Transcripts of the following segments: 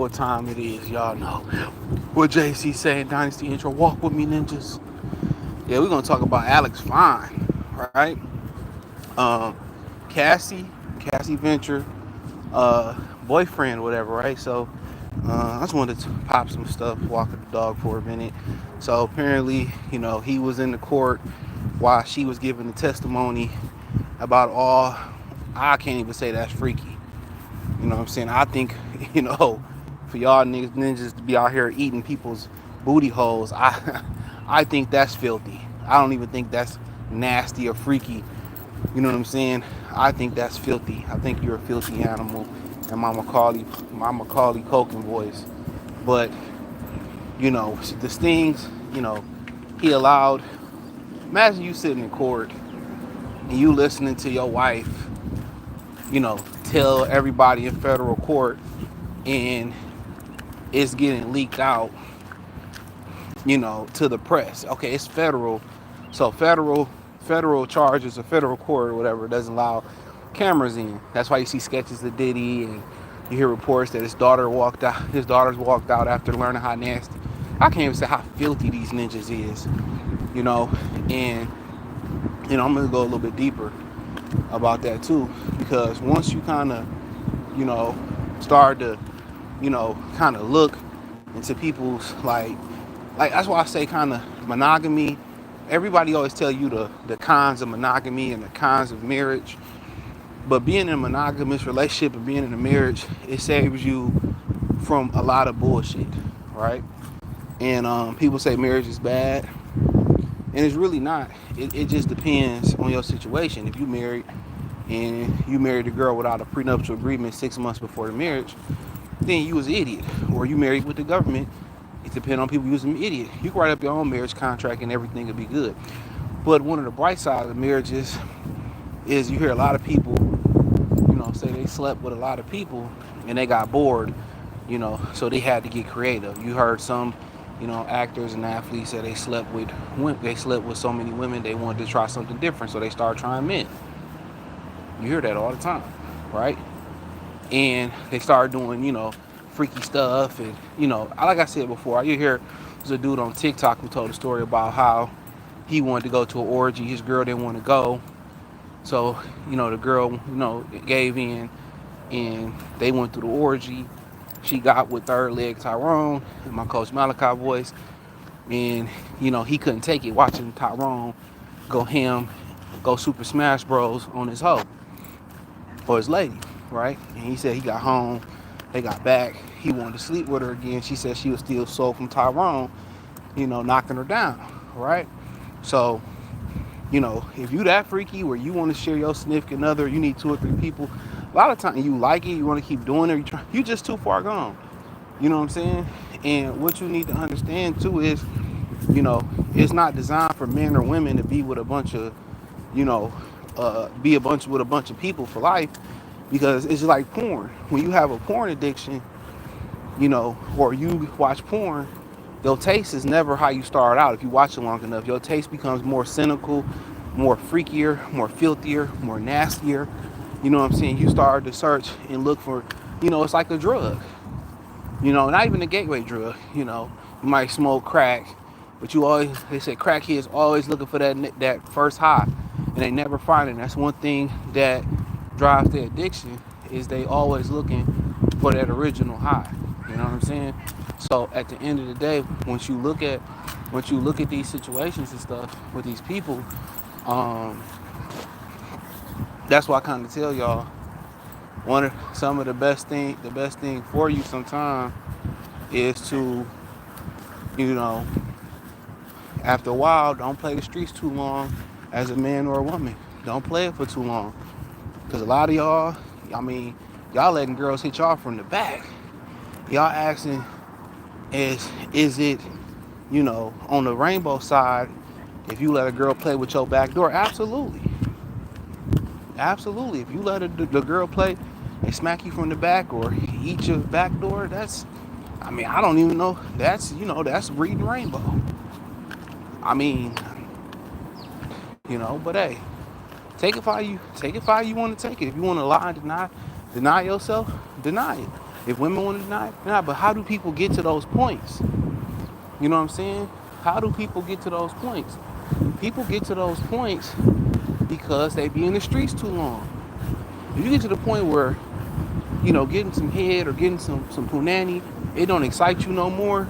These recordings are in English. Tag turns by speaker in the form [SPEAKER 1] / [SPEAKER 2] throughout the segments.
[SPEAKER 1] what time it is. Y'all know what JC saying. Dynasty intro. Walk with me, ninjas. Yeah, we're gonna talk about Alex Fine, right? Um, Cassie, Cassie Venture, boyfriend, whatever, right? So, I just wanted to pop some stuff, walk the dog for a minute. So apparently, he was in the court while she was giving the testimony about all. I can't even say that's freaky. You know what I'm saying? I think, you know, for y'all ninjas to be out here eating people's booty holes, I think that's filthy. I don't even think that's nasty or freaky. You know what I'm saying? I think that's filthy. I think you're a filthy animal, and my Macaulay Culkin voice. But the stings. He allowed. Imagine you sitting in court and you listening to your wife, tell everybody in federal court, and it's getting leaked out, to the press. Okay, it's federal, so federal charges or federal court or whatever doesn't allow cameras in. That's why you see sketches of Diddy, and you hear reports that his daughter's walked out after learning how nasty. I can't even say how filthy these ninjas is, and I'm gonna go a little bit deeper about that too, because once you kind of, start to, kind of look into people's like that's why I say kind of monogamy. Everybody always tell you the cons of monogamy and the cons of marriage, but being in a monogamous relationship and being in a marriage, it saves you from a lot of bullshit, right? And people say marriage is bad, and it's really not. It just depends on your situation. If you married and you married a girl without a prenuptial agreement 6 months before the marriage, then you was an idiot. Or you married with the government. It depends on people using an idiot. You can write up your own marriage contract and everything will be good. But one of the bright sides of marriages is you hear a lot of people, say they slept with a lot of people and they got bored, so they had to get creative. You heard some, actors and athletes say they slept with so many women they wanted to try something different, so they started trying men. You hear that all the time, right? And they started doing, freaky stuff, and like I said before, you hear there's a dude on TikTok who told a story about how he wanted to go to an orgy, his girl didn't want to go, so the girl gave in, and they went through the orgy. She got with third leg Tyrone in my Coach Malachi voice, and he couldn't take it watching Tyrone go ham, go Super Smash Bros on his hoe or his lady, right? And he said he got home, they got back, he wanted to sleep with her again. She said she was still sore from Tyrone, knocking her down, right? So, if you that freaky where you want to share your significant other, you need 2 or 3 people. A lot of times you like it, you want to keep doing it, you just too far gone. You know what I'm saying? And what you need to understand too is, it's not designed for men or women to be with a bunch of, with a bunch of people for life, because it's like porn. When you have a porn addiction, or you watch porn, your taste is never how you start out. If you watch it long enough, your taste becomes more cynical, more freakier, more filthier, more nastier. You know what I'm saying? You start to search and look for, it's like a drug. Not even a gateway drug. You might smoke crack, but they say crackheads always looking for that first high, and they never find it. And that's one thing that drives their addiction, is they always looking for that original high. You know what I'm saying? So at the end of the day, once you look at these situations and stuff with these people, that's why I kind of tell y'all, some of the best thing for you sometimes is to, after a while, don't play the streets too long as a man or a woman. Don't play it for too long. Because a lot of y'all, y'all letting girls hit y'all from the back. Y'all asking, is it, on the rainbow side, if you let a girl play with your back door? Absolutely. Absolutely. If you let the girl play and smack you from the back or eat your back door, I don't even know. That's reading rainbow. But hey, take it how you want to take it. If you want to lie and deny yourself, deny it. If women want to deny, deny. But how do people get to those points? You know what I'm saying? How do people get to those points? People get to those points because they be in the streets too long. If you get to the point where, getting some head or getting some punani, it don't excite you no more,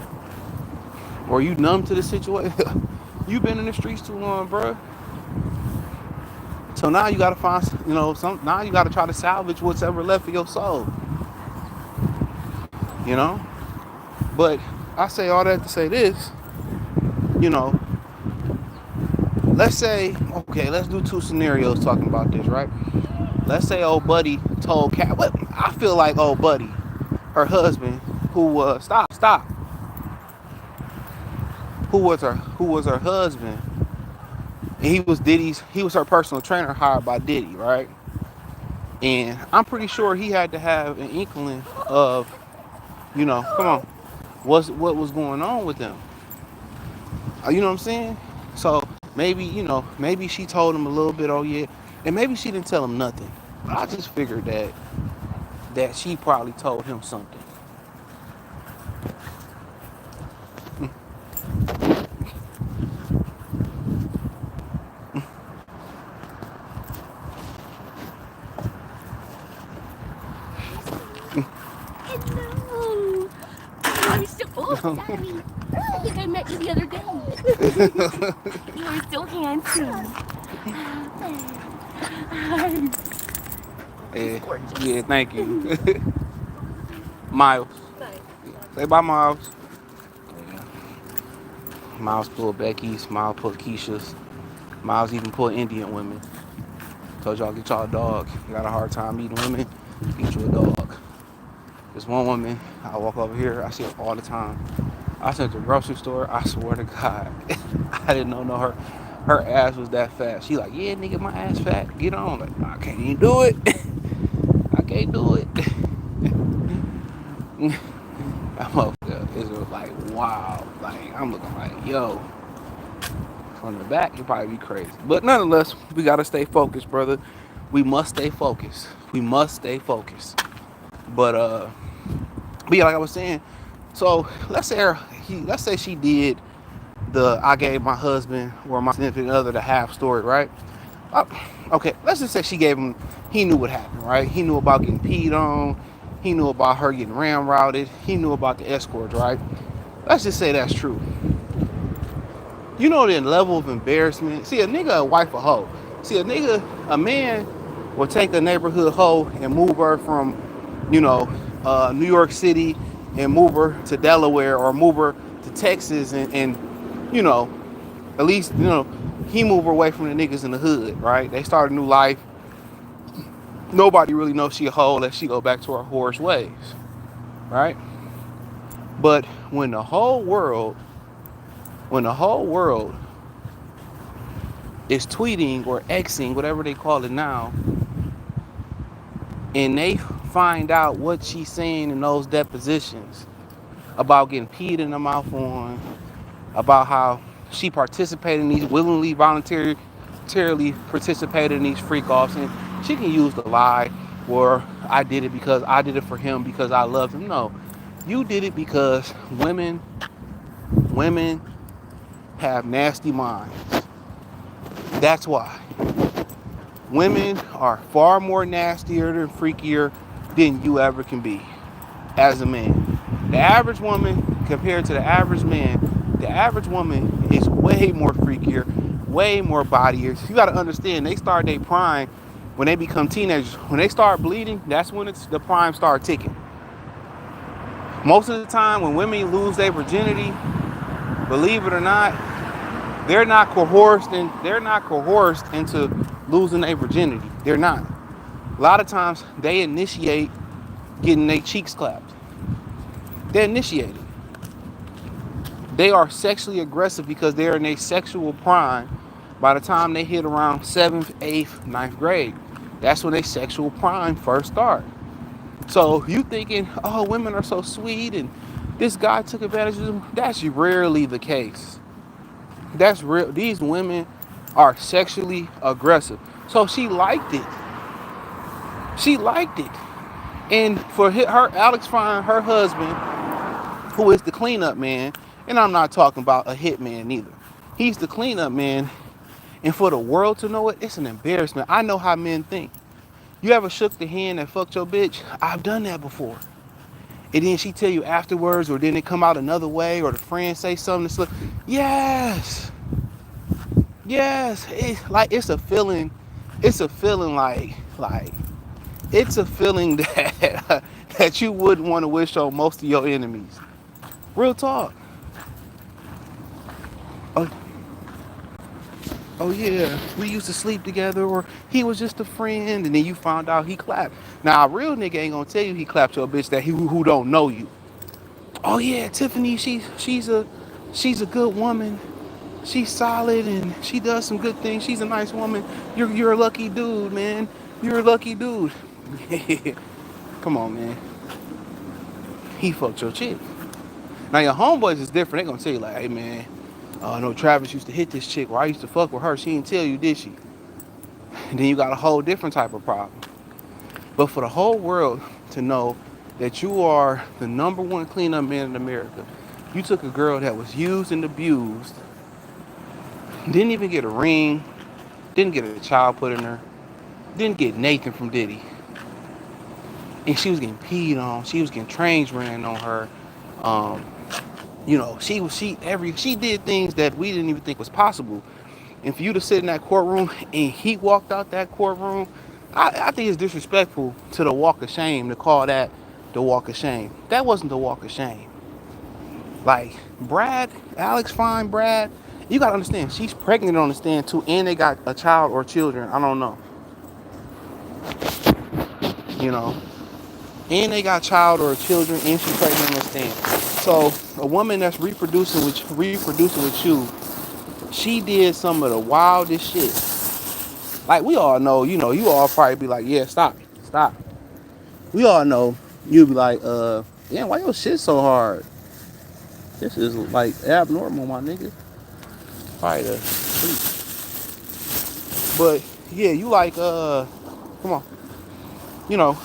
[SPEAKER 1] or you numb to the situation, you've been in the streets too long, bro. So now you gotta find, now you gotta try to salvage what's ever left of your soul, you know? But I say all that to say this, you know, let's say, okay, let's do two scenarios talking about this, right? Let's say old buddy told Cat, what? I feel like old buddy, her husband, stop, who was her husband, and he was her personal trainer hired by Diddy, right? And I'm pretty sure he had to have an inkling of, come on, what was going on with them. You know what I'm saying? So maybe she told him a little bit, oh yeah, and maybe she didn't tell him nothing. But I just figured that she probably told him something.
[SPEAKER 2] Hello. Oh, sorry. I think I met you the other day. You are so handsome.
[SPEAKER 1] Yeah, thank you. Miles. Say bye, Miles. Yeah. Miles pulled Becky's, Miles pulled Keisha's, Miles even pulled Indian women. Told y'all get y'all a dog. You got a hard time eating women, get you a dog. There's one woman, I walk over here, I see her all the time. I sent to the grocery store, I swear to God, I didn't know her ass was that fat. She like, yeah, nigga, my ass fat, get on. Like, I can't even do it. I can't do it. That motherfucker is like, wow. Like, I'm looking like, yo. From the back, you'll probably be crazy. But nonetheless, we gotta stay focused, brother. We must stay focused. We must stay focused. But yeah, like I was saying, so let's say she did I gave my husband or my significant other the half story, right? Okay, let's just say she gave him, he knew what happened, right? He knew about getting peed on. He knew about her getting ramrodded. He knew about the escorts, right? Let's just say that's true. You know the level of embarrassment. See, a nigga a wife a hoe. See, a man will take a neighborhood hoe and move her from, New York City and move her to Delaware or move her to Texas and at least, he moved her away from the niggas in the hood, right? They start a new life. Nobody really knows she a hoe unless she go back to her whorish ways, right? But when the whole world is tweeting or Xing, whatever they call it now, and they find out what she's saying in those depositions about getting peed in the mouth on, about how she participated in these, willingly, voluntarily participated in these freak offs, and she can use the lie, or I did it because I did it for him because I loved him. No, you did it because women have nasty minds. That's why. Women are far more nastier and freakier than you ever can be as a man. The average woman compared to the average man, the average woman is way more freakier, way more bodier. You got to understand, they start their prime when they become teenagers. When they start bleeding, that's when the prime start ticking. Most of the time when women lose their virginity, believe it or not, they're not coerced into losing their virginity. They're not. A lot of times they initiate getting their cheeks clapped. They initiate it. They are sexually aggressive because they're in their sexual prime by the time they hit around 7th, 8th, 9th grade. That's when their sexual prime first starts. So you thinking, oh, women are so sweet and this guy took advantage of them. That's rarely the case. That's real. These women are sexually aggressive. So she liked it. She liked it. And for her, Alex Fine, her husband, who is the cleanup man, and I'm not talking about a hitman neither. He's the cleanup man, and for the world to know it, it's an embarrassment. I know how men think. You ever shook the hand that fucked your bitch? I've done that before. And then she tell you afterwards, or then it come out another way, or the friend say something to slip. Yes, yes. It's a feeling. It's a feeling like it's a feeling that that you wouldn't want to wish on most of your enemies. Real talk. Oh, oh yeah, we used to sleep together, or he was just a friend, and then you found out he clapped. Now a real nigga ain't gonna tell you he clapped your bitch that who don't know you. Oh yeah, Tiffany, she's a good woman. She's solid and she does some good things. She's a nice woman. You're a lucky dude, man. You're a lucky dude. Come on, man. He fucked your chick. Now your homeboys is different. They gonna tell you like, hey man, no, Travis used to hit this chick, or I used to fuck with her. She didn't tell you, did she? And then you got a whole different type of problem. But for the whole world to know that you are the number one cleanup man in America, you took a girl that was used and abused, didn't even get a ring, didn't get a child put in her, didn't get Nathan from Diddy, and she was getting peed on, she was getting trains ran on her. Um, she did things that we didn't even think was possible. And for you to sit in that courtroom and he walked out that courtroom, I think it's disrespectful to the walk of shame to call that the walk of shame. That wasn't the walk of shame. Like Alex Fine, Brad, you gotta understand, she's pregnant on the stand too, and they got a child or children. I don't know. You know, and they got child or children, and she's pregnant on the stand. So a woman that's reproducing with you, she did some of the wildest shit. Like we all know, you all probably be like, yeah, stop. We all know you be like, yeah, why your shit so hard? This is like abnormal, my nigga. Probably to sleep. But yeah, you like, come on, you know,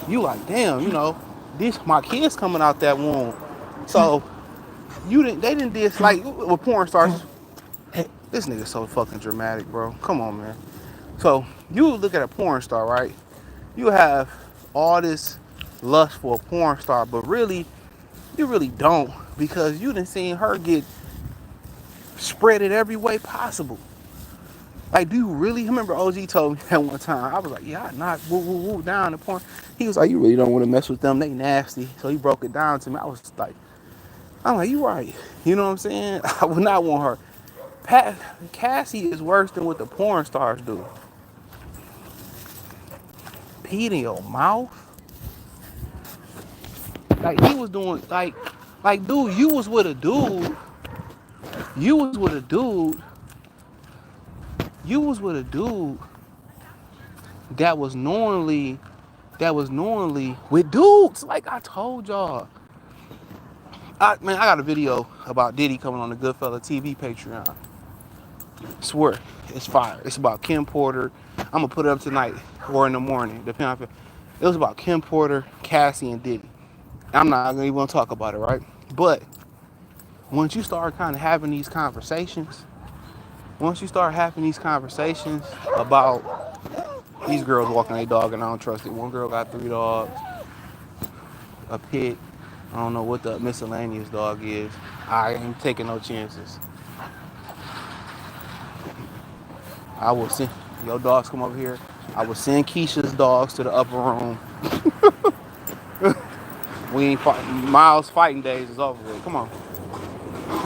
[SPEAKER 1] you like, damn, this my kids coming out that womb. So they didn't diss like with porn stars. This nigga so fucking dramatic, bro. Come on, man. So you look at a porn star, right? You have all this lust for a porn star, but really, you really don't, because you done seen her get spread it every way possible. Like, do you really? Remember OG told me that one time. I was like, yeah, I knocked woo down the porn. He was like, you really don't want to mess with them. They nasty. So he broke it down to me. I'm like, you right. You know what I'm saying? I would not want her. Cassie is worse than what the porn stars do. Pee in your mouth? Like, he was doing, dude, you was with a dude. You was with a dude. You was with a dude that was normally with dudes. Like I told y'all. I got a video about Diddy coming on the Goodfella TV Patreon. Swear, it's fire. It's about Kim Porter. I'm gonna put it up tonight or in the morning, depending on. It was about Kim Porter, Cassie, and Diddy. I'm not even gonna talk about it, right? But once you start kind of having these conversations, about these girls walking their dog and I don't trust it. One girl got 3 dogs, a pit. I don't know what the miscellaneous dog is. I ain't taking no chances. I will send your dogs come over here. I will send Keisha's dogs to the upper room. We ain't fighting. Miles' fighting days is over with. Come on.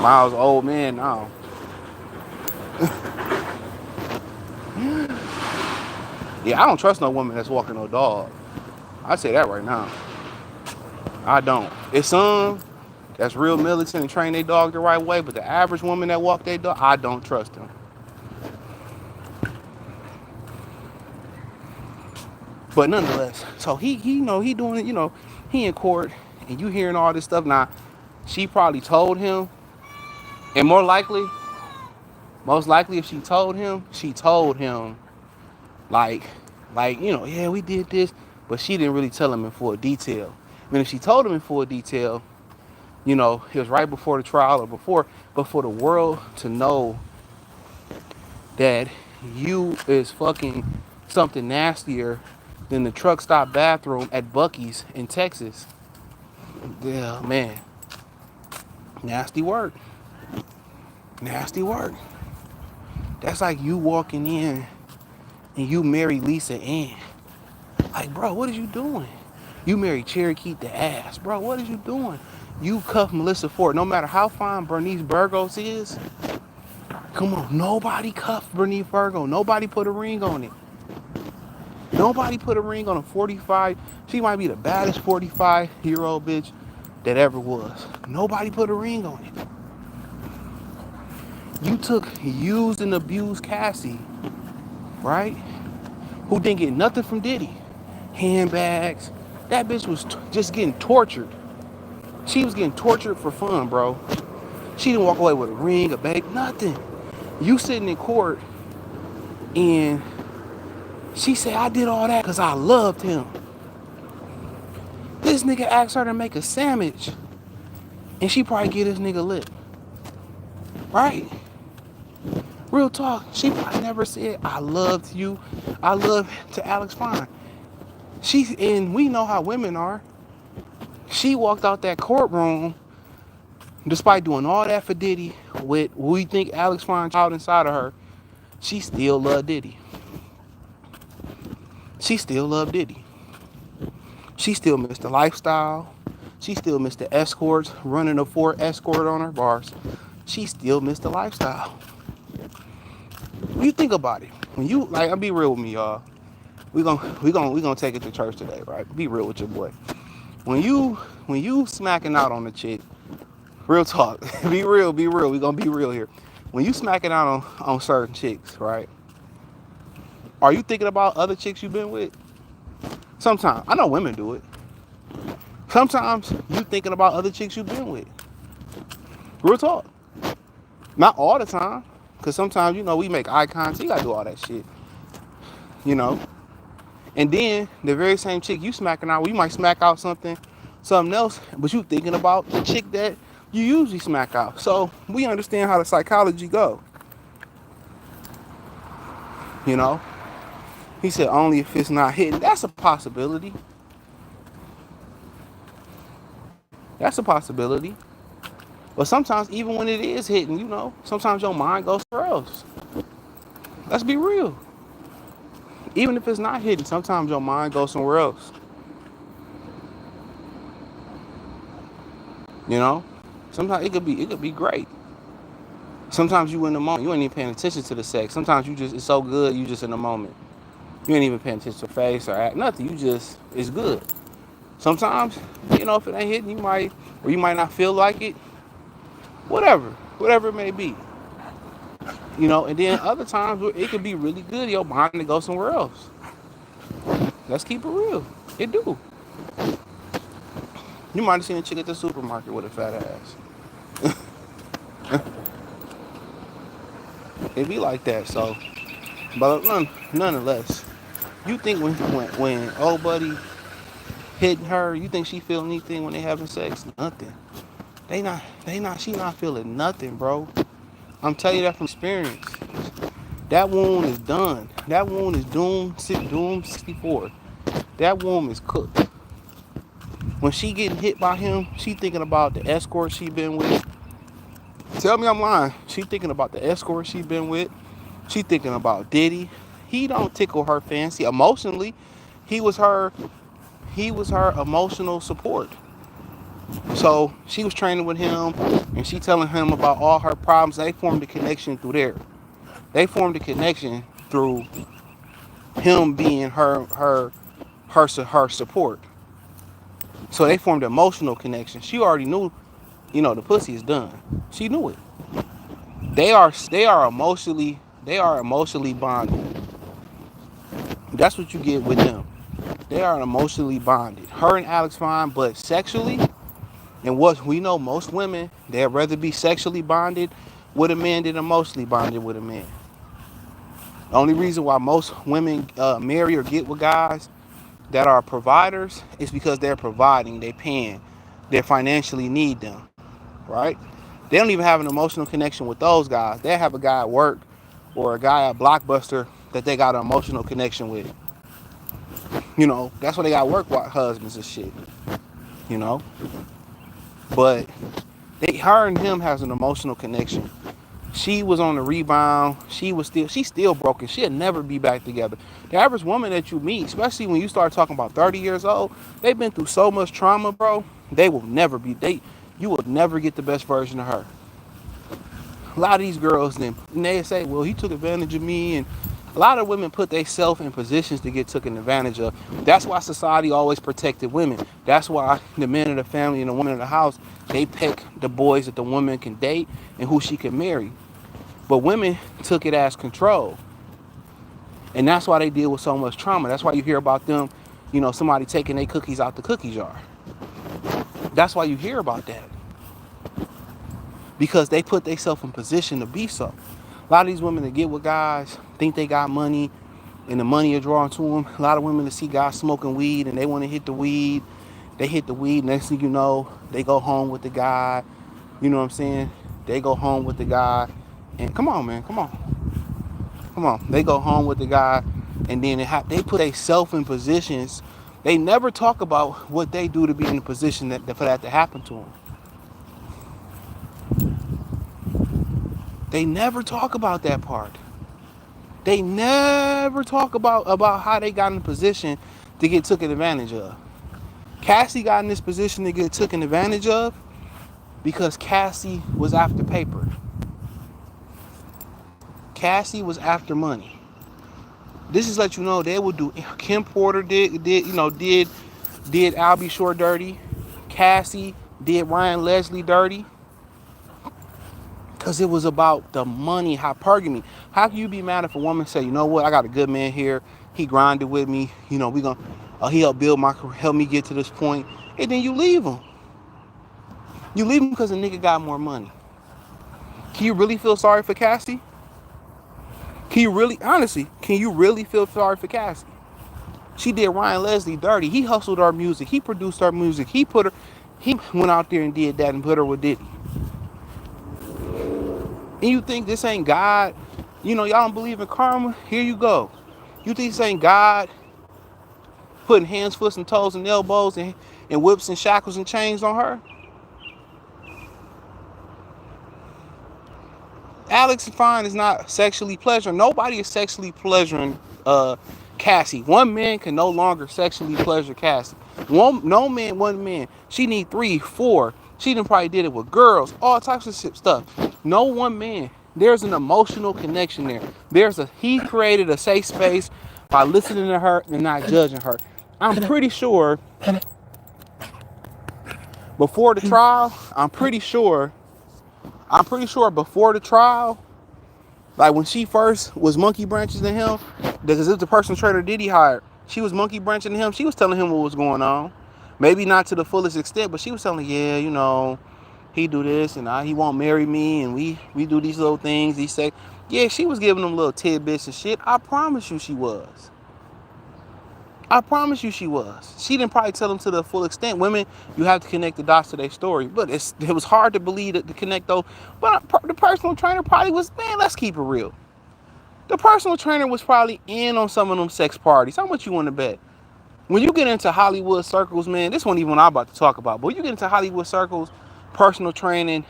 [SPEAKER 1] Miles' old man now. Yeah, I don't trust no woman that's walking no dog. I say that right now. I don't. It's some that's real militant and train their dog the right way, but the average woman that walk their dog, I don't trust them. But nonetheless, so he doing it, he in court, and you hearing all this stuff. Now, she probably told him, and most likely if she told him, like, yeah, we did this. but she didn't really tell him in full detail. I mean, if she told him in full detail, you know, it was right before the trial or before, but for the world to know that you is fucking something nastier than the truck stop bathroom at Buc-ee's in Texas. Yeah, man. Nasty work. Nasty work. That's like you walking in and you marry Lisa Ann. Like, bro, what are you doing? You married Cherokee the ass. Bro, what are you doing? You cuff Melissa Ford. No matter how fine Bernice Burgos is, come on, nobody cuffed Bernice Burgos. Nobody put a ring on it. Nobody put a ring on a 45. She might be the baddest 45-year-old bitch that ever was. Nobody put a ring on it. You took used and abused Cassie, right? Who didn't get nothing from Diddy. Handbags. That bitch was just getting tortured. She was getting tortured for fun, bro. She didn't walk away with a ring, a bag, nothing. You sitting in court and she said, I did all that because I loved him. This nigga asked her to make a sandwich and she probably get this nigga lit. Right? Real talk. She probably never said, I loved you. I love to Alex Fine. And we know how women are. She walked out that courtroom despite doing all that for Diddy with who we think Alex Fine child inside of her. She still loved Diddy. She still loved Diddy. She still missed the lifestyle. She still missed the escorts, running a Ford Escort on her bars. She still missed the lifestyle. You think about it. When you like, I'll be real with me, y'all. We gonna take it to church today, right? Be real with your boy. When you smacking out on a chick, real talk. Be real. We gonna be real here. When you smacking out on certain chicks, right? Are you thinking about other chicks you've been with? Sometimes. I know women do it. Sometimes you thinking about other chicks you've been with. Real talk. Not all the time. Because sometimes, you know, we make eye contact. You gotta do all that shit. You know? And then the very same chick you smacking out, you might smack out something else, but you thinking about the chick that you usually smack out. So we understand how the psychology go. You know? He said only if it's not hitting. That's a possibility. That's a possibility. But sometimes even when it is hitting, you know, sometimes your mind goes somewhere else. Let's be real. Even if it's not hitting, sometimes your mind goes somewhere else. You know? Sometimes it could be great. Sometimes you in the moment, you ain't even paying attention to the sex. Sometimes it's so good, you just in the moment. You ain't even paying attention to face or act, nothing. It's good. Sometimes, you know, if it ain't hitting, you might not feel like it. Whatever it may be. You know, and then other times it could be really good, your mind to go somewhere else. Let's keep it real. It do. You might have seen a chick at the supermarket with a fat ass. It be like that, so. But nonetheless, you think when old buddy hitting her, you think she feel anything when they having sex? Nothing. She not feeling nothing, bro. I'm telling you that from experience. That wound is done. That wound is doomed 64. That wound is cooked. When she getting hit by him, she thinking about the escort she been with. Tell me I'm lying. She thinking about the escort she been with. She thinking about Diddy. He don't tickle her fancy emotionally. He was her emotional support. So she was training with him and she telling him about all her problems. They formed a connection through there. They formed a connection through him being her support. So they formed an emotional connection. She already knew, you know, the pussy is done. She knew it. They are emotionally bonded. That's what you get with them. They are emotionally bonded. Her and Alex fine, but sexually, and what we know, most women, they'd rather be sexually bonded with a man than emotionally bonded with a man. The only reason why most women marry or get with guys that are providers, it's because they're providing, they're paying, they financially need them, right? They don't even have an emotional connection with those guys. They have a guy at work or a guy at Blockbuster that they got an emotional connection with. You know, that's why they got work husbands and shit. You know, but her and him has an emotional connection. She was on the rebound. She's still broken. She'll never be back together. The average woman that you meet, especially when you start talking about 30 years old, they've been through so much trauma, bro. They will never be. You will never get the best version of her. A lot of these girls, then they say, well, he took advantage of me, and a lot of women put themselves in positions to get taken advantage of. That's why society always protected women. That's why the men of the family and the women of the house, they pick the boys that the woman can date and who she can marry. But women took it as control. And that's why they deal with so much trauma. That's why you hear about them, you know, somebody taking their cookies out the cookie jar. That's why you hear about that. Because they put themselves in position to be so. A lot of these women that get with guys think they got money and the money is drawn to them. A lot of women that see guys smoking weed and they want to hit the weed. They hit the weed. Next thing you know, they go home with the guy. You know what I'm saying? They go home with the guy. And come on, man. Come on. Come on. They go home with the guy. And then they put themselves in positions. They never talk about what they do to be in a position for that to happen to them. They never talk about that part. They never talk about how they got in a position to get taken advantage of. Cassie got in this position to get taken advantage of because Cassie was after paper. Cassie was after money. This is let you know they would do. Kim Porter did Albie Shore dirty. Cassie did Ryan Leslie dirty. Because it was about the money, hypergamy. How can you be mad if a woman say, you know what, I got a good man here. He grinded with me. You know, he helped build my career, help me get to this point. And then you leave him. You leave him because the nigga got more money. Can you really feel sorry for Cassie? Can you really feel sorry for Cassie? She did Ryan Leslie dirty. He hustled our music. He produced our music. He went out there and did that and put her with Diddy. And you think this ain't God? You know, y'all don't believe in karma? Here you go. You think this ain't God putting hands, foot, and toes and elbows and whips and shackles and chains on her? Alex Fine is not sexually pleasuring. Nobody is sexually pleasuring Cassie. One man can no longer sexually pleasure Cassie. One man. She need 3, 4. She done probably did it with girls, all types of stuff. No one man. There's an emotional connection there. He created a safe space by listening to her and not judging her. I'm pretty sure before the trial, before the trial, like when she first was monkey branching to him, because it's the personal trainer Diddy hired, she was monkey branching to him. She was telling him what was going on. Maybe not to the fullest extent, but she was telling him, yeah, you know, he do this and he won't marry me, and we do these little things. He say, yeah, she was giving him little tidbits and shit. I promise you she was. She didn't probably tell him to the full extent. Women, you have to connect the dots to their story. But it was hard to believe to connect those. But the personal trainer probably was, man, let's keep it real. The personal trainer was probably in on some of them sex parties. How much you want to bet? When you get into Hollywood circles, man, this wasn't even what I'm about to talk about. But when you get into Hollywood circles, personal training,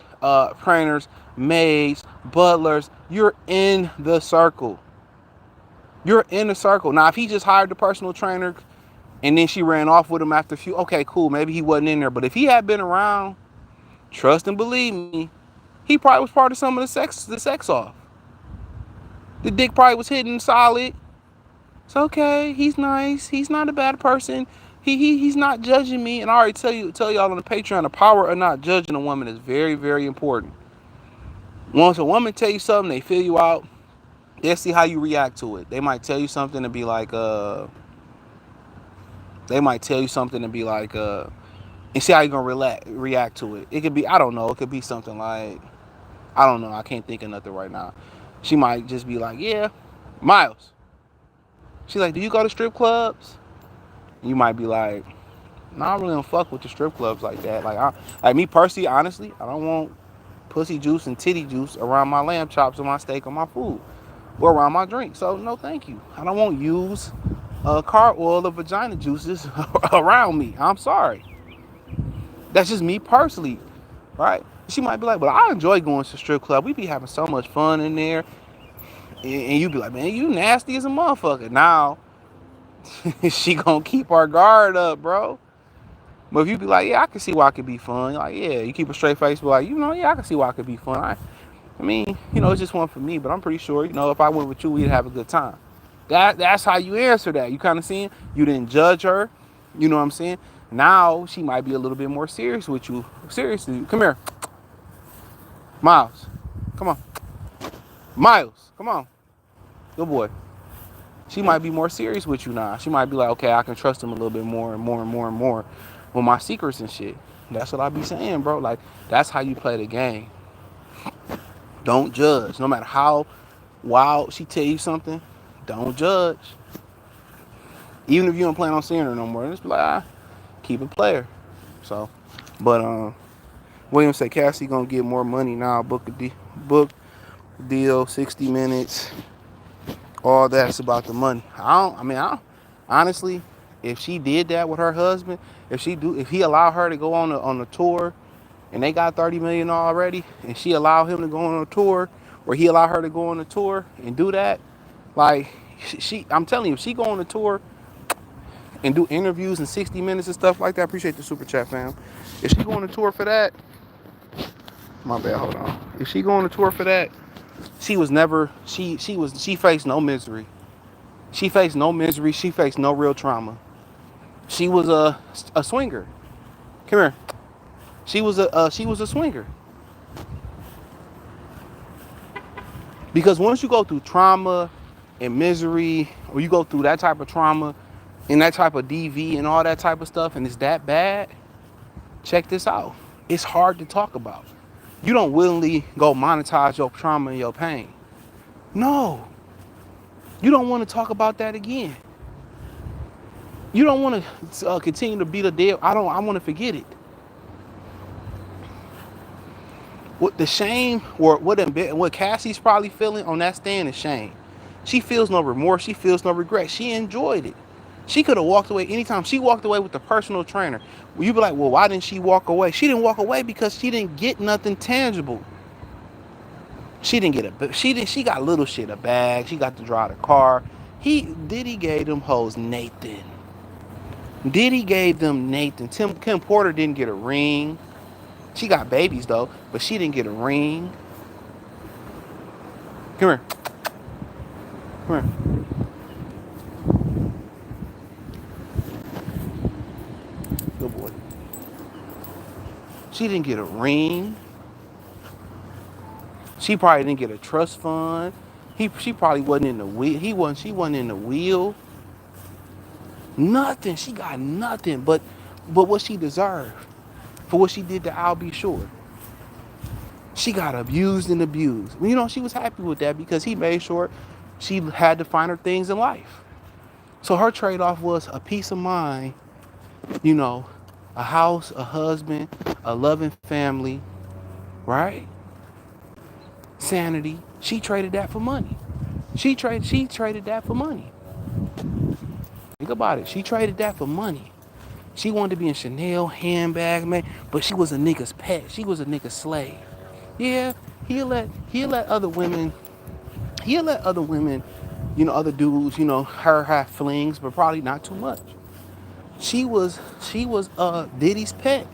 [SPEAKER 1] trainers, maids, butlers, you're in the circle. You're in the circle. Now, if he just hired the personal trainer and then she ran off with him after a few, okay, cool, maybe he wasn't in there. But if he had been around, trust and believe me, he probably was part of some of the sex off. The dick probably was hidden solid. It's okay. He's nice. He's not a bad person. He's not judging me. And I already tell y'all on the Patreon, the power of not judging a woman is very, very important. Once a woman tell you something, they feel you out, they'll see how you react to it. They might tell you something and be like, and see how you're gonna react to it. It could be, I don't know, it could be something like, I don't know, I can't think of nothing right now. She might just be like, yeah, Miles. She's like, do you go to strip clubs? You might be like, no, I really don't fuck with the strip clubs like that. Like me personally, honestly, I don't want pussy juice and titty juice around my lamb chops or my steak or my food or around my drink. So no, thank you. I don't want used car oil or vagina juices around me. I'm sorry. That's just me personally, right? She might be like, but I enjoy going to the strip club. We be having so much fun in there. And you be like, man, you nasty as a motherfucker. Now, she gonna keep her guard up, bro. But if you be like, yeah, I can see why it could be fun. Like, yeah, you keep a straight face, be like, yeah, I can see why it could be fun. I mean, it's just one for me, but I'm pretty sure, if I went with you, we'd have a good time. That's how you answer that. You kind of seeing? You didn't judge her. You know what I'm saying? Now she might be a little bit more serious with you. Seriously, come here, Miles. Come on, Miles. Come on, good boy. She might be more serious with you now. She might be like, okay, I can trust him a little bit more and more and more and more with my secrets and shit. That's what I be saying, bro. Like, that's how you play the game. Don't judge. No matter how wild she tell you something, don't judge. Even if you don't plan on seeing her no more, just be like, keep it player. So, but William said Cassie gonna get more money now. Book deal, 60 minutes. All that's about the money. Honestly, if she did that with her husband, if he allowed her to go on a tour, and they got 30 million already, and she allowed him to go on a tour, or he allowed her to go on a tour and do that, like I'm telling you, if she go on a tour and do interviews in 60 minutes and stuff like that, appreciate the super chat, fam. If she go on a tour for that, my bad, hold on. If she go on a tour for that, she faced no misery. She faced no misery. She faced no real trauma. She was a swinger. Come here. She was a swinger. Because once you go through trauma and misery, or you go through that type of trauma and that type of DV and all that type of stuff, and it's that bad, check this out. It's hard to talk about. You don't willingly go monetize your trauma and your pain. No. You don't want to talk about that again. You don't want to continue to beat a dead. I want to forget it. What the shame, or what Cassie's probably feeling on that stand is shame. She feels no remorse. She feels no regret. She enjoyed it. She could have walked away anytime. She walked away with the personal trainer. Well, you be like, well, why didn't she walk away? She didn't walk away because she didn't get nothing tangible. She didn't get she got little shit, a bag. She got to drive the car. Diddy gave them hoes Nathan. Diddy gave them Nathan. Kim Porter didn't get a ring. She got babies though, but she didn't get a ring. Come here. Come here. Good boy. She didn't get a ring. She probably didn't get a trust fund. She probably wasn't in the wheel. She wasn't in the wheel. Nothing. She got nothing but what she deserved for what she did to I'll Be Sure. She got abused and abused. She was happy with that because he made sure she had to find her things in life. So her trade-off was a peace of mind, a house, a husband, a loving family, right? Sanity. She traded that for money. She traded that for money. Think about it. She traded that for money. She wanted to be in Chanel handbag, man, but she was a nigga's pet. She was a nigga's slave. Yeah, he'll let other women, other dudes, her have flings, but probably not too much. She was Diddy's pet.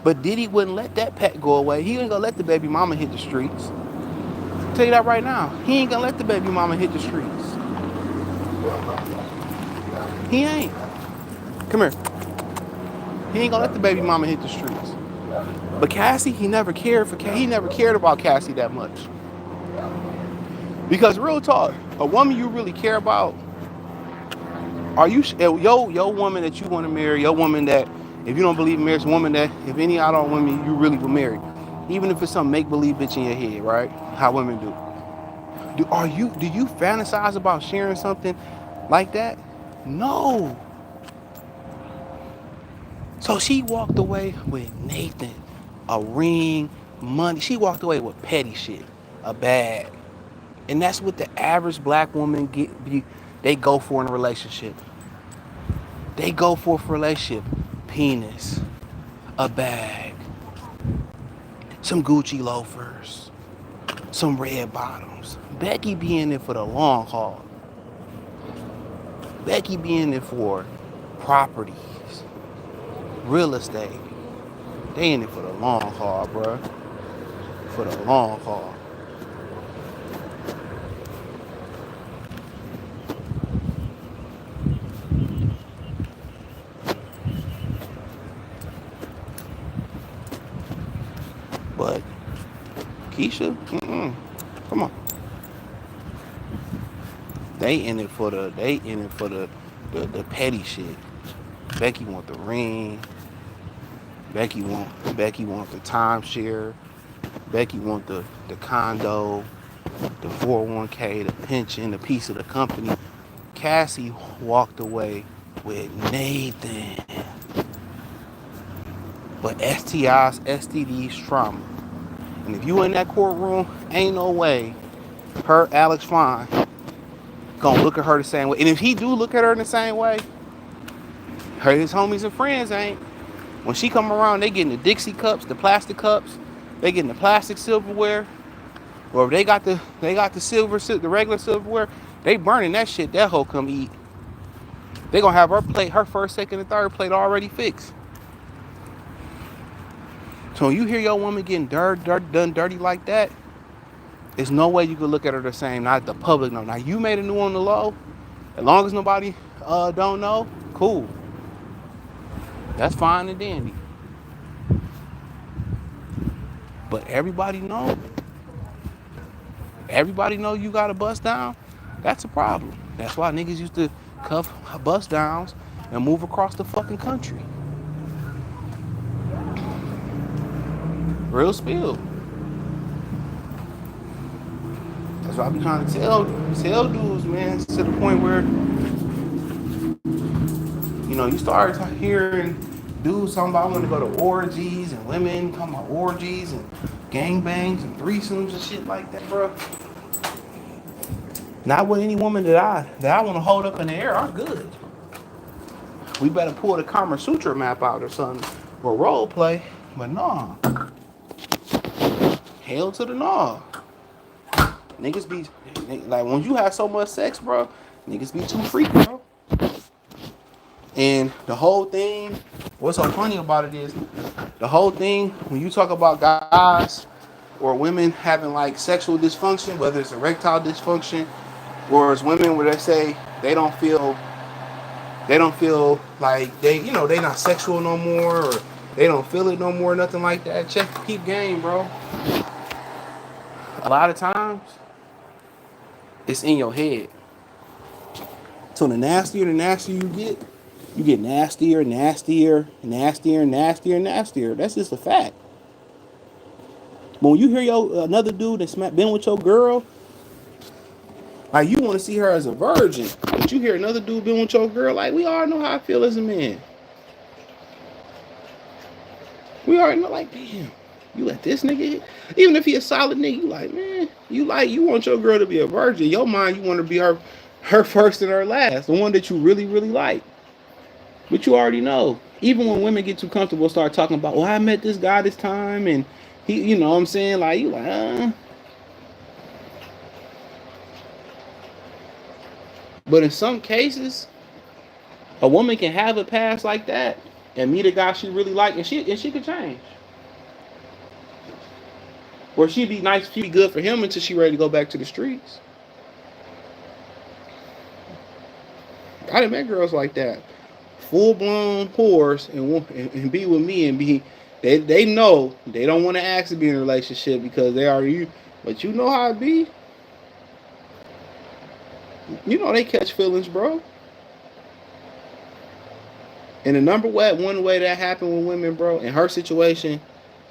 [SPEAKER 1] But Diddy wouldn't let that pet go away. He ain't gonna let the baby mama hit the streets. I'll tell you that right now. He ain't gonna let the baby mama hit the streets. He ain't. Come here. He ain't gonna let the baby mama hit the streets. But Cassie, he never cared about Cassie that much. Because real talk, a woman you really care about, are you your woman that you want to marry, your woman that, if you don't believe in marriage, a woman that, if any adult women you really will marry, even if it's some make-believe bitch in your head, right? How women do. Do you fantasize about sharing something like that? No. So she walked away with Nathan, a ring, money. She walked away with petty shit, a bag. And that's what the average black woman they go for in a relationship. They go for a relationship. Penis, a bag, some Gucci loafers, some red bottoms. Becky be in it for the long haul. Becky be in it for properties, real estate. They in it for the long haul, bruh. For the long haul. But Keisha, come on. They in it for the petty shit. Becky want the ring. Becky want the timeshare. Becky want the condo, the 401k, the pension, the piece of the company. Cassie walked away with Nathan. But STIs, STDs, trauma. And if you in that courtroom, ain't no way her, Alex Fine, gonna look at her the same way. And if he do look at her in the same way, her, his homies and friends ain't. When she come around, they getting the Dixie cups, the plastic cups, they getting the plastic silverware, or if they got the silver, the regular silverware, they burning that shit. That hoe come eat. They gonna have her plate, her first, second, and third plate already fixed. So when you hear your woman getting done dirty like that, there's no way you could look at her the same. Not the public know. Now you made a new on the low. As long as nobody don't know, cool. That's fine and dandy. But everybody know you got a bust down. That's a problem. That's why niggas used to cuff bust downs and move across the fucking country. Real spill. That's what I be trying to tell dudes, man. To the point where, you start hearing dudes talking about wanting to go to orgies and women talking about orgies and gangbangs and threesomes and shit like that, bro. Not with any woman that I want to hold up in the air. I'm good. We better pull the Kama Sutra map out or something or role play. But nah. Hell to the nah. Niggas be like, when you have so much sex, bro, niggas be too freaky, bro. And the whole thing, what's so funny about it is, the whole thing, when you talk about guys or women having like sexual dysfunction, whether it's erectile dysfunction, or it's women where they say they don't feel like they not sexual no more, or they don't feel it no more, nothing like that. Check the peep game, bro. A lot of times, it's in your head. So the nastier you get nastier, nastier, nastier, nastier, nastier. That's just a fact. But when you hear another dude that's been with your girl, like you want to see her as a virgin, but you hear another dude been with your girl, like we already know how I feel as a man. We already know, like, damn, you let this nigga hit. Even if he a solid nigga, you like, man, you want your girl to be a virgin. In your mind, you want to be her first and her last, the one that you really, really like. But you already know. Even when women get too comfortable, start talking about, well, I met this guy this time, and he, you know what I'm saying? Like, you like, But in some cases, a woman can have a past like that and meet a guy she really like, and she could change. Or she'd be nice, she'd be good for him until she ready to go back to the streets. I done met girls like that, full blown whores, and be with me and be. They know they don't want to ask to be in a relationship because they are you, but you know how it be. You know they catch feelings, bro. And the one way that happened with women, bro, in her situation,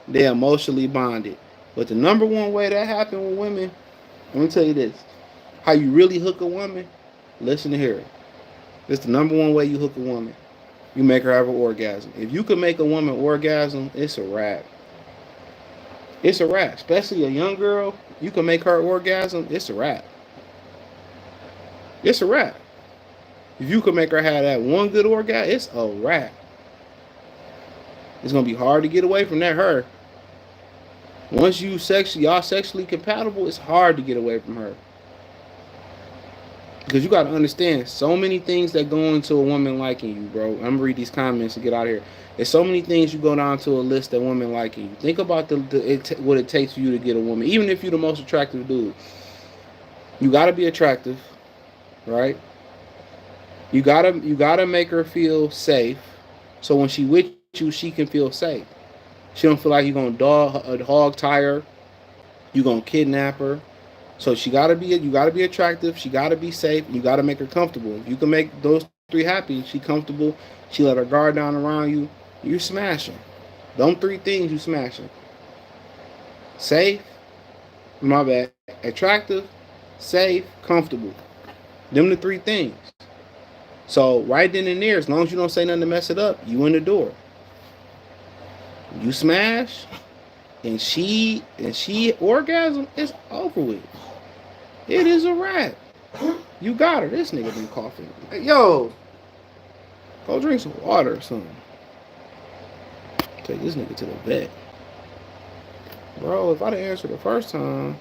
[SPEAKER 1] they're emotionally bonded. But the number one way that happened with women, let me tell you this: how you really hook a woman. Listen to here. It's the number one way you hook a woman. You make her have an orgasm. If you can make a woman orgasm, it's a wrap. It's a wrap. Especially a young girl, you can make her orgasm, it's a wrap. It's a wrap. If you can make her have that one good orgasm, it's a wrap. It's gonna be hard to get away from that her. Once y'all sexually compatible, it's hard to get away from her. Because you gotta understand, so many things that go into a woman liking you, bro. I'm gonna read these comments and get out of here. There's so many things you go down to a list of women liking you. Think about what it takes for you to get a woman, even if you're the most attractive dude. You gotta be attractive, right? You gotta make her feel safe, so when she with you, she can feel safe. She don't feel like you're gonna hog tie her, you gonna kidnap her. So you gotta be attractive. She gotta be safe. You gotta make her comfortable. If you can make those three happy, she comfortable. She let her guard down around you. You smashing. Them three things you smashing. Safe. My bad. Attractive. Safe. Comfortable. Them the three things. So right then and there, as long as you don't say nothing to mess it up, you in the door. You smash, and she orgasm, it's over with. It is a wrap. You got her. This nigga been coughing. Hey, yo, go drink some water or something. Take this nigga to the vet. Bro, if I'd have answered the first time,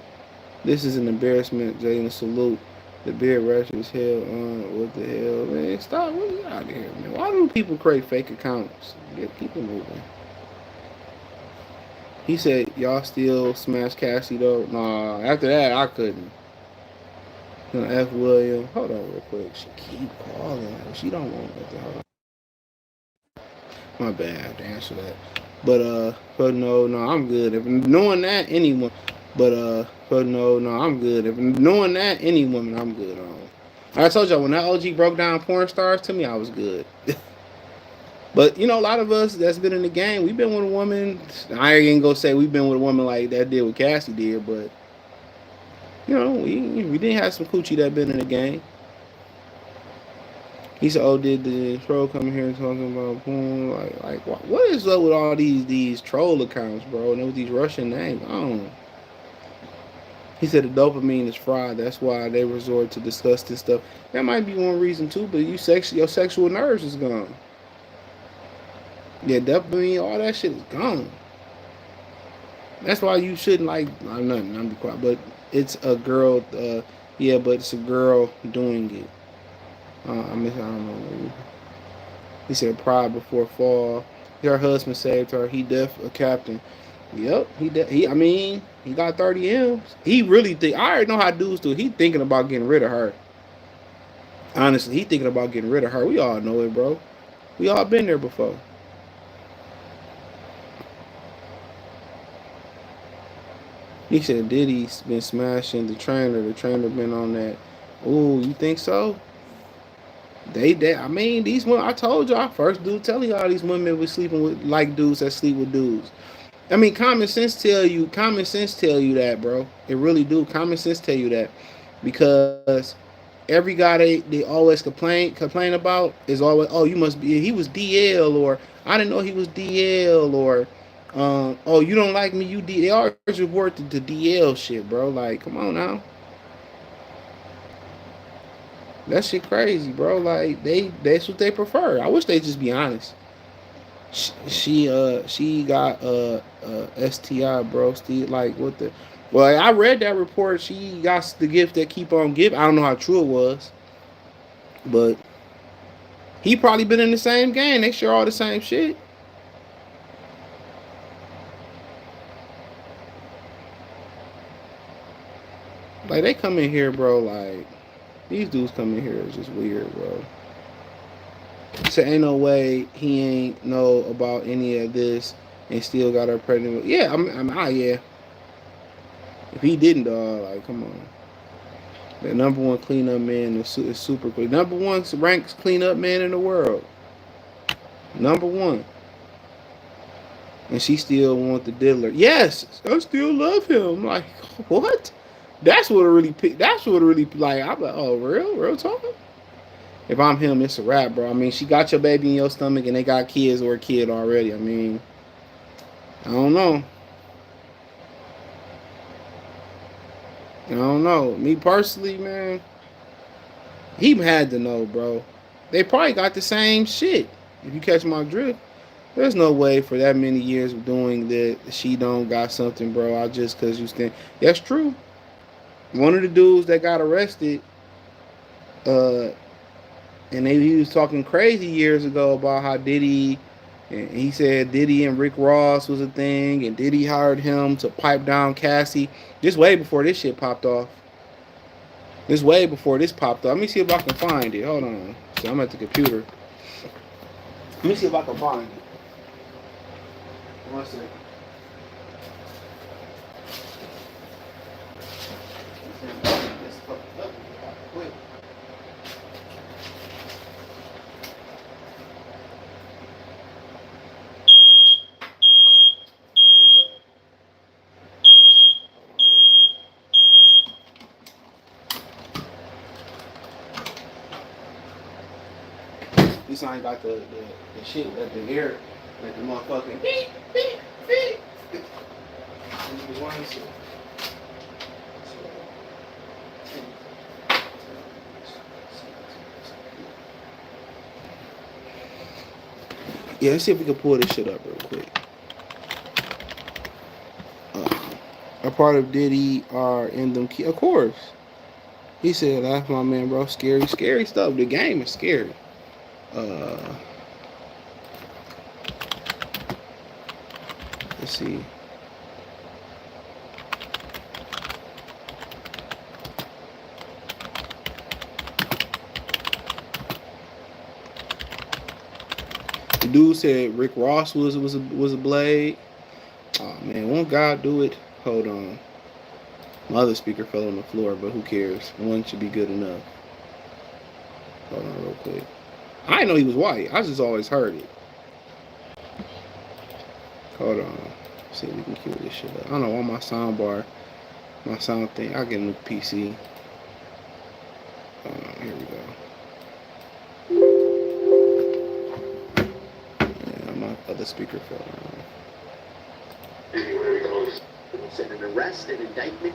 [SPEAKER 1] this is an embarrassment, Jalen. Salute. The beard rash is hell. What the hell, man? Stop. What you out of here, man? Why do people create fake accounts? Yeah, keep it moving. He said, y'all still smash Cassie, though? Nah, after that, I couldn't. F. William. Hold on real quick. She keep calling. She don't want nothing. Hold on. My bad. I have to answer that. But no, I'm good. If knowing that, any woman. But no, I'm good. If knowing that, any woman, I'm good on. I told y'all, when that OG broke down porn stars to me, I was good. But, you know, a lot of us that's been in the game, we've been with a woman. I ain't gonna say we've been with a woman like that did what Cassie did, but, you know, we didn't have some coochie that been in the game. He said, "Oh, did the troll come here talking about porn? Like, what is up with all these troll accounts, bro? And with these Russian names, I don't know." He said the dopamine is fried. That's why they resort to disgusting stuff. That might be one reason too, but your sexual nerves is gone. Yeah, dopamine, all that shit is gone. That's why you shouldn't like. I'm nothing. I'm be quiet. But it's a girl. Yeah, but it's a girl doing it. I don't know. He said pride before fall. Her husband saved her. He a captain. Yep. I mean, he got 30 M's. He really think. I already know how dudes do it. He thinking about getting rid of her. Honestly, he thinking about getting rid of her. We all know it, bro. We all been there before. He said Diddy's been smashing the trainer. The trainer been on that. Ooh, you think so? I mean, these women, I told y'all, first dude telling y'all these women was sleeping with like dudes that sleep with dudes. I mean, common sense tell you that, bro. It really do. Common sense tell you that. Because every guy they always complain about is always, oh, he was DL, or I didn't know he was DL, or oh, you don't like me, you DL. They always report to DL shit, bro. Like, come on now. That shit crazy, bro. Like that's what they prefer. I wish they just be honest. She got STI, bro. Still, like what the? Well, I read that report. She got the gift that keep on giving. I don't know how true it was, but he probably been in the same game. They share all the same shit. Like they come in here, bro. Like these dudes come in here is just weird, bro. So ain't no way he ain't know about any of this and still got her pregnant. Yeah, yeah. If he didn't, dog, like, come on. The number one cleanup man is super clean. Number one ranks cleanup man in the world. Number one. And she still want the diddler. Yes, I still love him. Like, what? That's what it really like. I'm like, oh, real talk? If I'm him, it's a wrap, bro. I mean, she got your baby in your stomach and they got kids or a kid already. I mean, I don't know. I don't know. Me personally, man, he had to know, bro. They probably got the same shit. If you catch my drift, there's no way for that many years of doing that she don't got something, bro. I just cause you stand. That's true. One of the dudes that got arrested, uh, and he was talking crazy years ago about how Diddy, and he said Diddy and Rick Ross was a thing, and Diddy hired him to pipe down Cassie. Just way before this shit popped off. This way before this popped up. Let me see if I can find it. Hold on. See, I'm at the computer. Let me see if I can find it. One second. This ain't got the shit at the air, like the motherfucking beep, beep, beep. Yeah, let's see if we can pull this shit up real quick. A part of Diddy are in them key. Of course. He said, that's my man, bro. Scary, scary stuff. The game is scary. Let's see. The dude said Rick Ross was a blade. Oh man, won't God do it? Hold on. My other speaker fell on the floor, but who cares? One should be good enough. Hold on real quick. I didn't know he was white. I just always heard it. Hold on. Let's see if we can cue this shit up. I don't know, on my sound bar, my sound thing. I'll get a new PC. Here we go. Yeah, my other speaker fell on.
[SPEAKER 3] An arrest and indictment.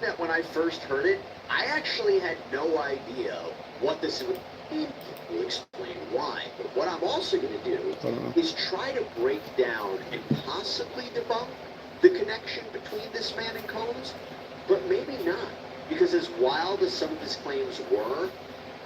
[SPEAKER 3] That when I first heard it, I actually had no idea what this would mean. We'll explain why. But what I'm also going to do is try to break down and possibly debunk the connection between this man and Combs, but maybe not. Because as wild as some of his claims were,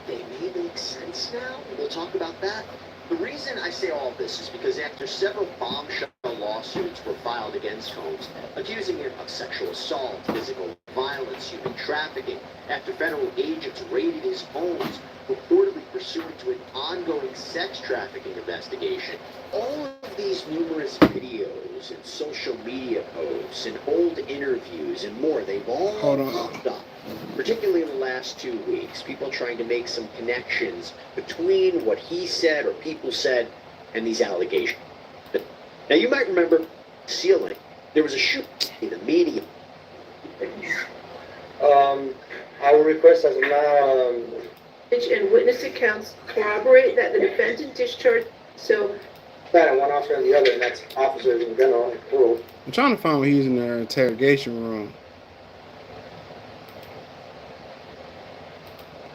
[SPEAKER 3] they may make sense now. We'll talk about that. The reason I say all of this is because after several bombshell lawsuits were filed against Combs, accusing him of sexual assault, physical violence, human trafficking, after federal agents raided his homes, reportedly pursuant to an ongoing sex trafficking investigation, all of these numerous videos and social media posts and old interviews and more, they've all popped up. Particularly in the last 2 weeks, people trying to make some connections between what he said or people said and these allegations. Now, you might remember Sealing. There was a shoot in the media.
[SPEAKER 4] I will request as of now,
[SPEAKER 5] and witness accounts corroborate that the defendant discharged so
[SPEAKER 4] that one officer and the other, and that's officers in general and plural.
[SPEAKER 1] I'm trying to find where he's in their interrogation room.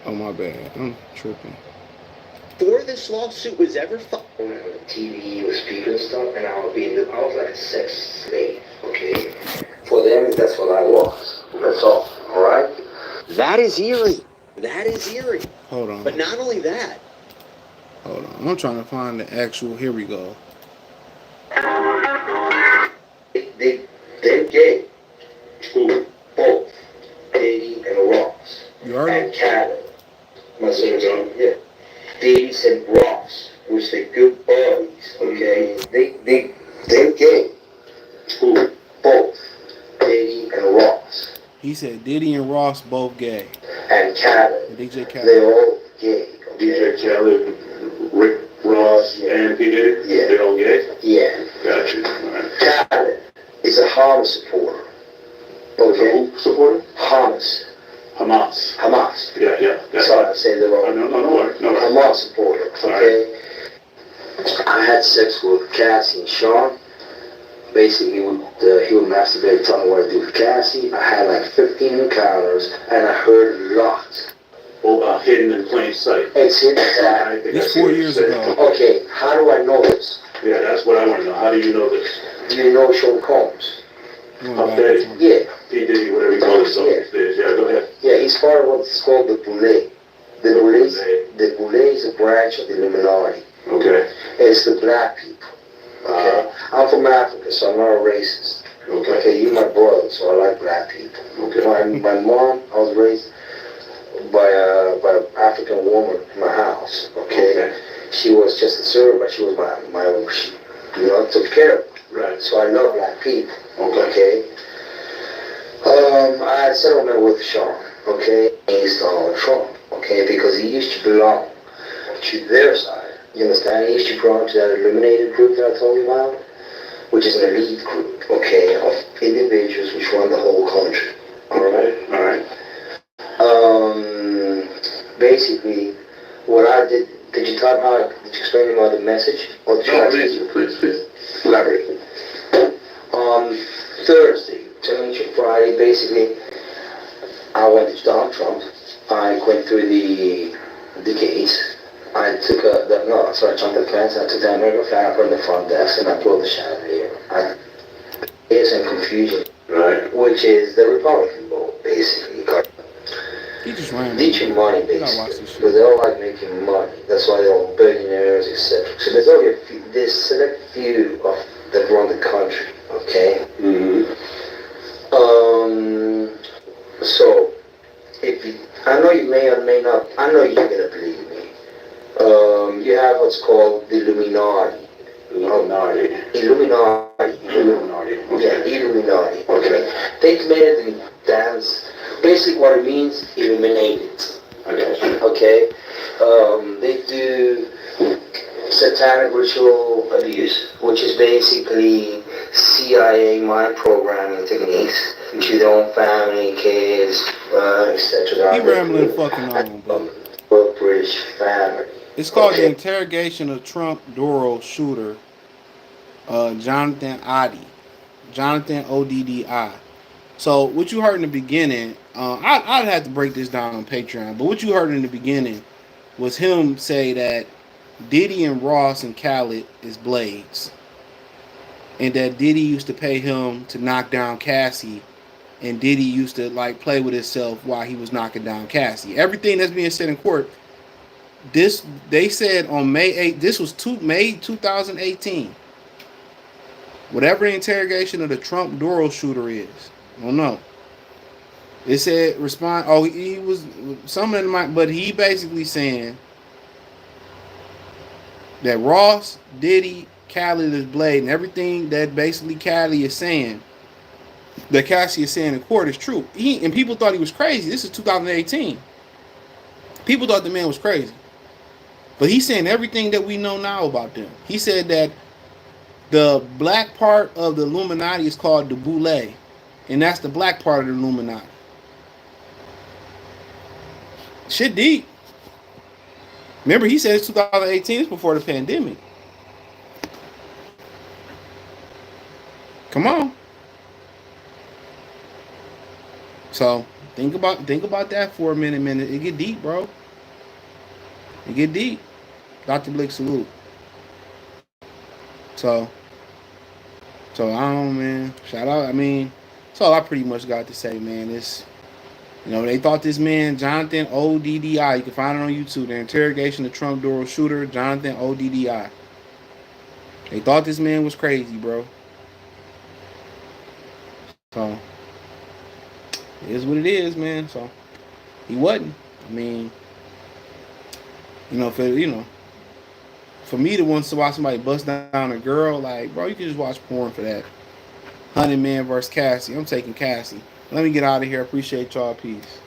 [SPEAKER 1] Oh, my bad. I'm tripping.
[SPEAKER 3] Before this lawsuit was ever filed,
[SPEAKER 4] TV with speaker and stuff, and I was like a sex slave, okay? For them, that's what I was. That's all, alright?
[SPEAKER 3] That is eerie. That is eerie.
[SPEAKER 1] Hold on.
[SPEAKER 3] But not only that.
[SPEAKER 1] Hold on. I'm trying to find the actual. Here we go.
[SPEAKER 4] They're gay. Who? Both. Diddy and Ross.
[SPEAKER 1] You heard
[SPEAKER 4] and
[SPEAKER 1] him?
[SPEAKER 4] Canada. My son's on, yeah. Diddy and Ross, which they good buddies, okay? They're gay. Who? Both. Diddy and Ross.
[SPEAKER 1] He said Diddy and Ross both gay.
[SPEAKER 4] And Canada.
[SPEAKER 1] DJ Khaled.
[SPEAKER 4] They're all gay. Okay?
[SPEAKER 6] DJ Khaled, Rick Ross, and P. Diddy?
[SPEAKER 4] Yeah.
[SPEAKER 6] They're all gay?
[SPEAKER 4] Yeah.
[SPEAKER 6] Gotcha. Right.
[SPEAKER 4] Canada is a Hamas supporter. Okay?
[SPEAKER 6] Who supporter?
[SPEAKER 4] Hamas.
[SPEAKER 6] Hamas.
[SPEAKER 4] Hamas.
[SPEAKER 6] Yeah.
[SPEAKER 4] Sorry, I said it wrong.
[SPEAKER 6] No.
[SPEAKER 4] Hamas supporter. Okay. I had sex with Cassie and Sean. Basically, he would masturbate, tell me what to do with Cassie. I had like 15 encounters, and I heard a lot.
[SPEAKER 6] Well, hidden in plain sight.
[SPEAKER 4] It's hidden exactly.
[SPEAKER 1] It's 4 years ago.
[SPEAKER 4] Okay, how do I know this?
[SPEAKER 6] Yeah, that's what I want to know. How do you know this?
[SPEAKER 4] Do you know Sean Combs?
[SPEAKER 6] Okay.
[SPEAKER 4] Yeah.
[SPEAKER 6] P. Diddy, whatever you call himself these days. Yeah, go ahead.
[SPEAKER 4] Yeah, he's part of what's called the Boule. The Boule is a branch of the Illuminati.
[SPEAKER 6] Okay.
[SPEAKER 4] It's the black people. Okay. I'm from Africa, so I'm not a racist. Okay, you're my brother, so I like black people.
[SPEAKER 6] Okay.
[SPEAKER 4] My mom, I was raised by an African woman in my house. Okay. She was just a servant, but she was she took care of me.
[SPEAKER 6] Right.
[SPEAKER 4] So I love black people.
[SPEAKER 6] Okay.
[SPEAKER 4] I had a settlement with Sean. Okay. He's Donald Trump. Okay, because he used to belong to their side. You understand? He used to belong to that eliminated group that I told you about, which is an elite group, okay, of individuals which run the whole country.
[SPEAKER 6] Alright.
[SPEAKER 4] Basically, what I did you explain about the message? Or
[SPEAKER 6] Please. Elaborate.
[SPEAKER 4] Thursday, turning to Friday, basically, I went to Donald Trump. I went through the gates. I took I jumped the fence, I took the American flag, I put it in the front desk, and I pulled the chandelier. There's some confusion,
[SPEAKER 6] Right.
[SPEAKER 4] which is the Republican vote, basically.
[SPEAKER 1] He just ran.
[SPEAKER 4] Teaching money,
[SPEAKER 1] I watch
[SPEAKER 4] basically.
[SPEAKER 1] this shit.
[SPEAKER 4] Because they all like making money. That's why they're all billionaires, etc. So there's only there's select few that run the country, okay?
[SPEAKER 6] Mm-hmm.
[SPEAKER 4] So, I know you may or may not, I know you're going to believe me. You have what's called the Illuminati.
[SPEAKER 6] Illuminati.
[SPEAKER 4] Yeah, Illuminati. Okay. They made it in dance. Basically what it means, illuminated.
[SPEAKER 6] Okay.
[SPEAKER 4] Okay. They do satanic ritual abuse, which is basically CIA mind programming techniques to their own family, kids, etc.
[SPEAKER 1] He rambling fucking on, bro.
[SPEAKER 4] British family.
[SPEAKER 1] It's called The Interrogation of Trump Doro Shooter, Jonathan Oddi. So what you heard in the beginning, I'd have to break this down on Patreon, but what you heard in the beginning was him say that Diddy and Ross and Khaled is blades, and that Diddy used to pay him to knock down Cassie, and Diddy used to like play with himself while he was knocking down Cassie. Everything that's being said in court, this they said on May 8th. This was May 2018. Whatever the interrogation of the Trump Doro shooter is, I don't know. It said respond. Oh, he was something in my, but he basically saying that Ross, Diddy, Khaled is blade, and everything that basically Cassie is saying in court is true. And people thought he was crazy. This is 2018. People thought the man was crazy, but he's saying everything that we know now about them. He said that the black part of the Illuminati is called the Boule, and that's the black part of the Illuminati. Shit deep. Remember, he said it's 2018, it's before the pandemic. Come on. So think about that for a minute. It get deep, bro. It get deep. Dr. Blick, salute. So I don't know, man. Shout out. I mean, that's all I pretty much got to say, man. It's, they thought this man, Jonathan Oddi, you can find it on YouTube, The Interrogation of Trump Doro Shooter, Jonathan Oddi. They thought this man was crazy, bro. So, it is what it is, man. So, he wasn't. I mean, for me to want to watch somebody bust down a girl, like, bro, you can just watch porn for that. 100 Man versus Cassie. I'm taking Cassie. Let me get out of here. Appreciate y'all. Peace.